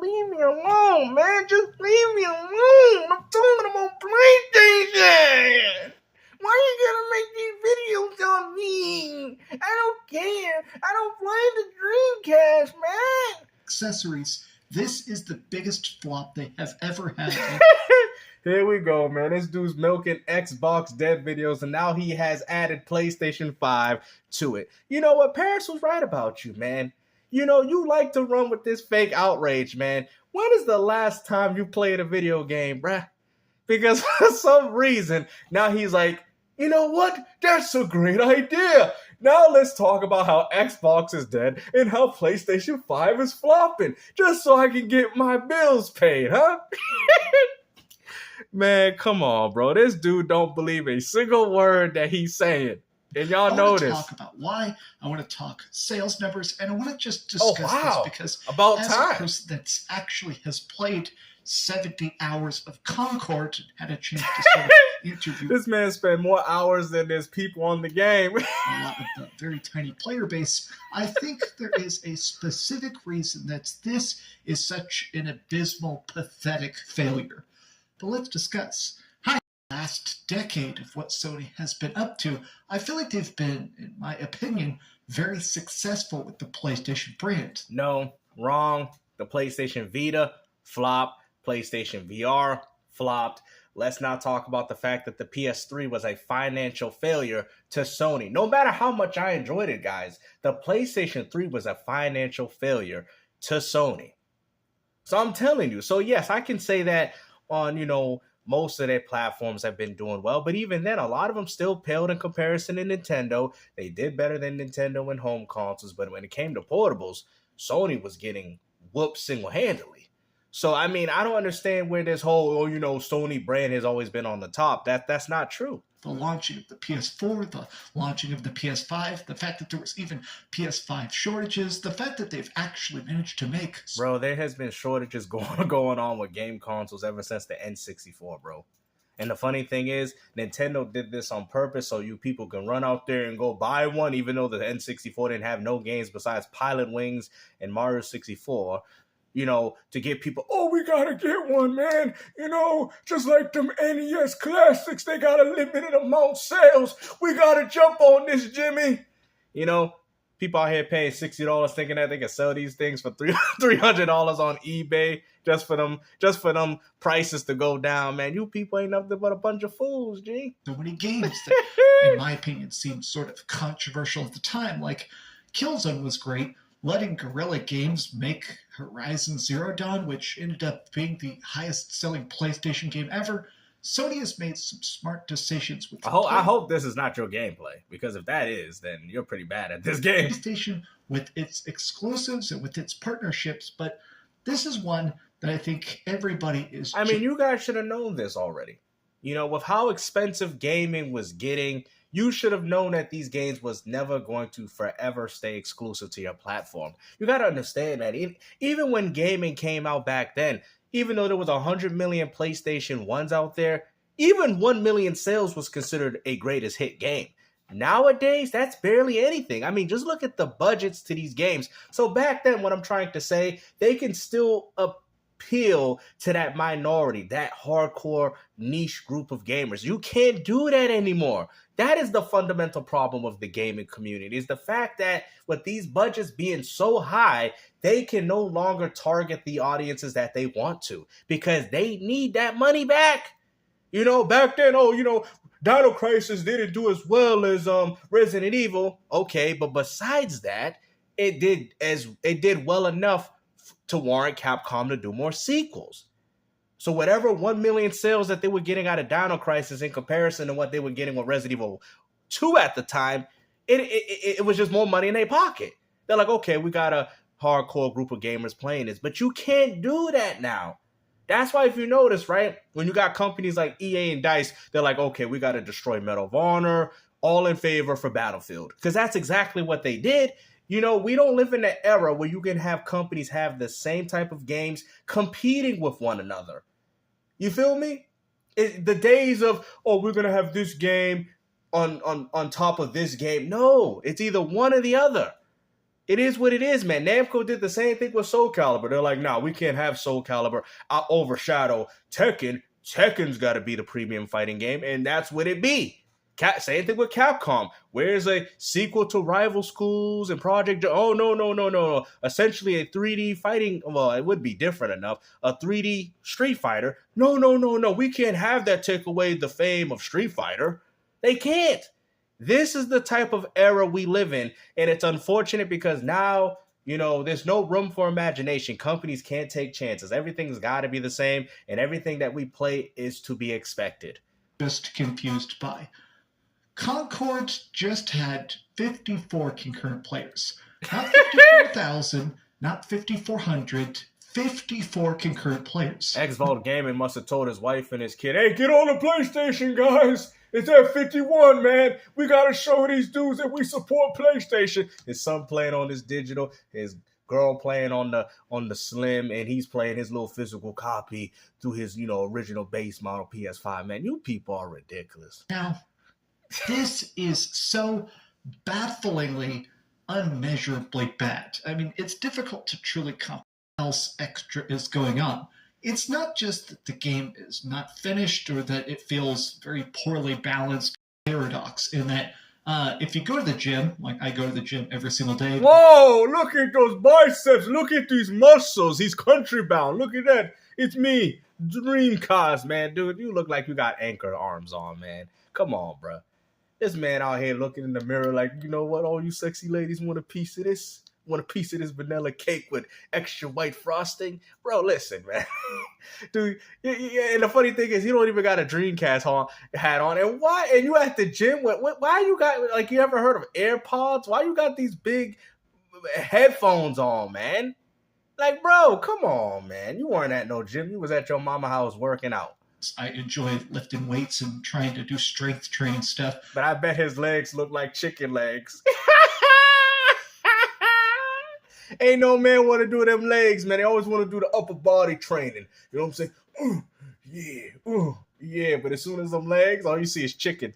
leave me alone, man. Just leave me alone. I'm talking about PlayStation. Why are you gonna make these videos on me? I don't care. I don't play the Dreamcast, man. Accessories. This is the biggest flop they have ever had. Here we go, man. This dude's milking Xbox dead videos, and now he has added PlayStation 5 to it. You know what? Paris was right about you, man. You know, you like to run with this fake outrage, man. When is the last time you played a video game, bruh? Because for some reason, now he's like, you know what? That's a great idea. Now let's talk about how Xbox is dead and how PlayStation 5 is flopping, just so I can get my bills paid, huh? Man, come on, bro. This dude don't believe a single word that he's saying. And y'all know this. I want to talk about why. I want to talk sales numbers, and I want to just discuss this because about as time. a person that actually has played 70 hours of Concord and had a chance to sort of interview this man spent more hours than there's people on the game. a lot of the very tiny player base. I think there is a specific reason that this is such an abysmal, pathetic failure. But let's discuss. Last decade of what Sony has been up to, I feel like they've been, in my opinion, very successful with the PlayStation brand. No, wrong. The PlayStation Vita flopped. PlayStation VR flopped. Let's not talk about the fact that the PS3 was a financial failure to Sony. No matter how much I enjoyed it, guys, the PlayStation 3 was a financial failure to Sony. So I'm telling you. So yes, I can say that on, most of their platforms have been doing well, but even then, a lot of them still paled in comparison to Nintendo. They did better than Nintendo in home consoles, but when it came to portables, Sony was getting whooped single-handedly. So, I mean, I don't understand where this whole, Sony brand has always been on the top. That's not true. The launching of the PS4, the launching of the PS5, the fact that there was even PS5 shortages, the fact that they've actually managed to make... Bro, there has been shortages going on with game consoles ever since the N64, bro. And the funny thing is, Nintendo did this on purpose so you people can run out there and go buy one, even though the N64 didn't have no games besides Pilot Wings and Mario 64. To get people, we gotta get one, man. Just like them NES classics, they got a limited amount sales. We gotta jump on this, Jimmy. People out here paying $60 thinking that they can sell these things for $300 on eBay just for them prices to go down, man. You people ain't nothing but a bunch of fools, G. So many games that, in my opinion, seemed sort of controversial at the time. Like, Killzone was great. Letting Guerrilla Games make Horizon Zero Dawn, which ended up being the highest-selling PlayStation game ever, Sony has made some smart decisions with I hope this is not your gameplay, because if that is, then you're pretty bad at this game. PlayStation with its exclusives and with its partnerships, but this is one that I think everybody is... I mean, you guys should have known this already. With how expensive gaming was getting... You should have known that these games was never going to forever stay exclusive to your platform. You got to understand that even when gaming came out back then, even though there was 100 million PlayStation 1s out there, even 1 million sales was considered a greatest hit game. Nowadays, that's barely anything. I mean, just look at the budgets to these games. So back then, what I'm trying to say, they can still appeal to that minority, that hardcore niche group of gamers. You can't do that anymore. That is the fundamental problem of the gaming community, is the fact that with these budgets being so high, they can no longer target the audiences that they want to because they need that money back. Back then, Dino Crisis didn't do as well as Resident Evil. Okay, but besides that, it did well enough to warrant Capcom to do more sequels. So whatever 1 million sales that they were getting out of Dino Crisis in comparison to what they were getting with Resident Evil 2 at the time, it was just more money in their pocket. They're like, okay, we got a hardcore group of gamers playing this, but you can't do that now. That's why if you notice, right, when you got companies like EA and DICE, they're like, okay, we got to destroy Medal of Honor, all in favor for Battlefield. Because that's exactly what they did. We don't live in an era where you can have companies have the same type of games competing with one another. You feel me? The days of, we're going to have this game on top of this game. No, it's either one or the other. It is what it is, man. Namco did the same thing with Soul Calibur. They're like, nah, we can't have Soul Calibur overshadow Tekken. Tekken's got to be the premium fighting game, and that's what it be. Same thing with Capcom. Where's a sequel to Rival Schools and Project? Oh, no. Essentially a 3D fighting. Well, it would be different enough. A 3D Street Fighter. No. We can't have that take away the fame of Street Fighter. They can't. This is the type of era we live in, and it's unfortunate because now, there's no room for imagination. Companies can't take chances. Everything's got to be the same, and everything that we play is to be expected. Just confused by. Concord just had 54 concurrent players. Not 54,000, not 5,400, 54 concurrent players. X-Vault Gaming must have told his wife and his kid, hey, get on the PlayStation, guys. It's at 51, man. We got to show these dudes that we support PlayStation. His son playing on his digital, his girl playing on the Slim, and he's playing his little physical copy through his, original base model PS5. Man, you people are ridiculous. Now, this is so bafflingly, unmeasurably bad. I mean, it's difficult to truly comprehend what else extra is going on. It's not just that the game is not finished or that it feels very poorly balanced paradox in that if you go to the gym, like I go to the gym every single day. Whoa, look at those biceps. Look at these muscles. He's country bound. Look at that. It's me, Dreamcast, man. Dude, you look like you got anchor arms on, man. Come on, bro. This man out here looking in the mirror like, you know what? All you sexy ladies want a piece of this? Want a piece of this vanilla cake with extra white frosting? Bro, listen, man. Dude, and the funny thing is he don't even got a Dreamcast hat on. And why? And you at the gym? Why you got, like, you ever heard of AirPods? Why you got these big headphones on, man? Like, bro, come on, man. You weren't at no gym. You was at your mama house working out. I enjoy lifting weights and trying to do strength training stuff. But I bet his legs look like chicken legs. Ain't no man want to do them legs, man. They always want to do the upper body training. You know what I'm saying? Yeah. But as soon as them legs, all you see is chicken.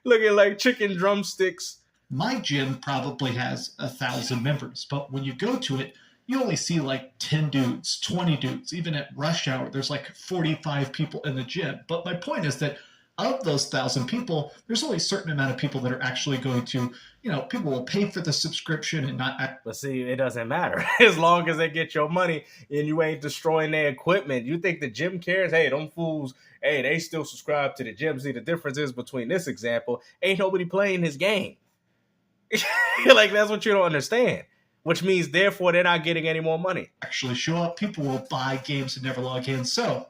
Looking like chicken drumsticks. My gym probably has 1,000 members, but when you go to it, you only see like 10 dudes, 20 dudes. Even at rush hour, there's like 45 people in the gym. But my point is that of those 1,000 people, there's only a certain amount of people that are actually going to, people will pay for the subscription and not. But see, it doesn't matter. As long as they get your money and you ain't destroying their equipment. You think the gym cares? Hey, them fools, hey, they still subscribe to the gym. See, the difference is between this example, ain't nobody playing his game. Like, that's what you don't understand. Which means, therefore, they're not getting any more money. Actually show up. People will buy games and never log in. So,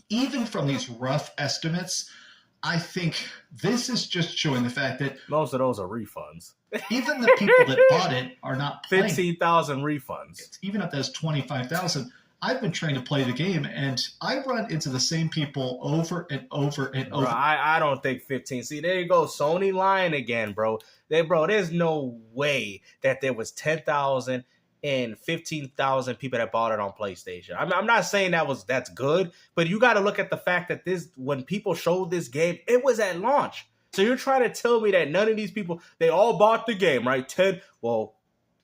even from these rough estimates, I think this is just showing the fact that most of those are refunds. Even the people that bought it are not playing. 15,000 refunds. Even if that's 25,000. I've been trying to play the game, and I run into the same people over and over and over. Bro, I don't think 15. See, there you go. Sony lying again, bro. There's no way that there was 10,000 and 15,000 people that bought it on PlayStation. I'm not saying that's good, but you got to look at the fact that when people showed this game, it was at launch. So you're trying to tell me that none of these people, they all bought the game, right?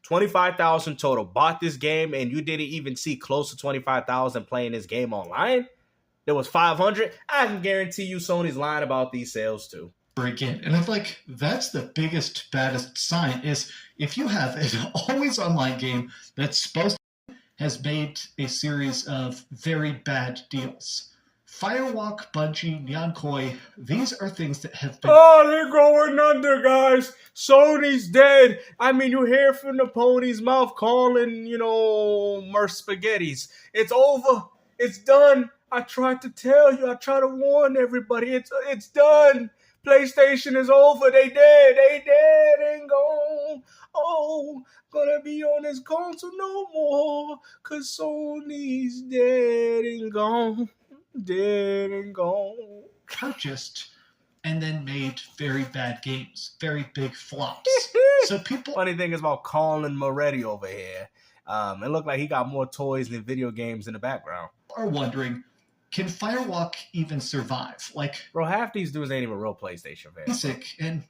25,000 total bought this game, and you didn't even see close to 25,000 playing this game online? There was 500? I can guarantee you Sony's lying about these sales too. Again, and I feel like that's the biggest, baddest sign is if you have an always online game that's supposed to has made a series of very bad deals. Firewalk, Bungie, Neon Koi, these are things that have been... Oh, they're going under, guys. Sony's dead. I mean, you hear from the pony's mouth calling, Merc Spaghettis. It's over. It's done. I tried to tell you. I tried to warn everybody. It's done. PlayStation is over. They dead and gone. Oh, gonna be on this console no more, 'cause Sony's dead and gone. Dead and gone. Purchased and then made very bad games, very big flops. So people. Funny thing is about Colin Moretti over here. It looked like he got more toys than video games in the background. Are wondering, can Firewalk even survive? Like, bro, half these dudes ain't even real PlayStation fans. Basic, and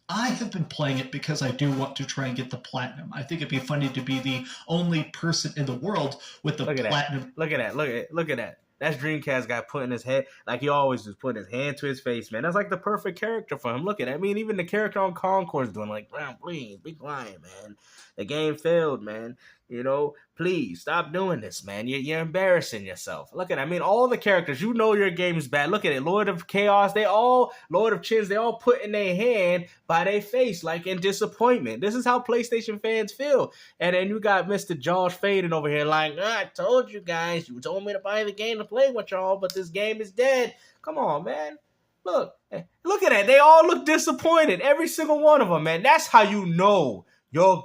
I have been playing it because I do want to try and get the platinum. I think it'd be funny to be the only person in the world with the Look at platinum. that. Look at that. Look at that. That's Dreamcast guy putting his head, like he always was, putting his hand to his face, man. That's like the perfect character for him. Look at that. I mean, even the character on Concord is doing like, "Brown, please, be quiet, man. The game failed, man. You know, please stop doing this, man. You're embarrassing yourself." Look at that. I mean, all the characters, you know your game's bad. Look at it. Lord of Chaos, Lord of Chins, they all put in their hand by their face, like in disappointment. This is how PlayStation fans feel. And then you got Mr. Josh Faden over here like, I told you guys, you told me to buy the game to play with y'all, but this game is dead. Come on, man. Look at that. They all look disappointed. Every single one of them, man. That's how you know your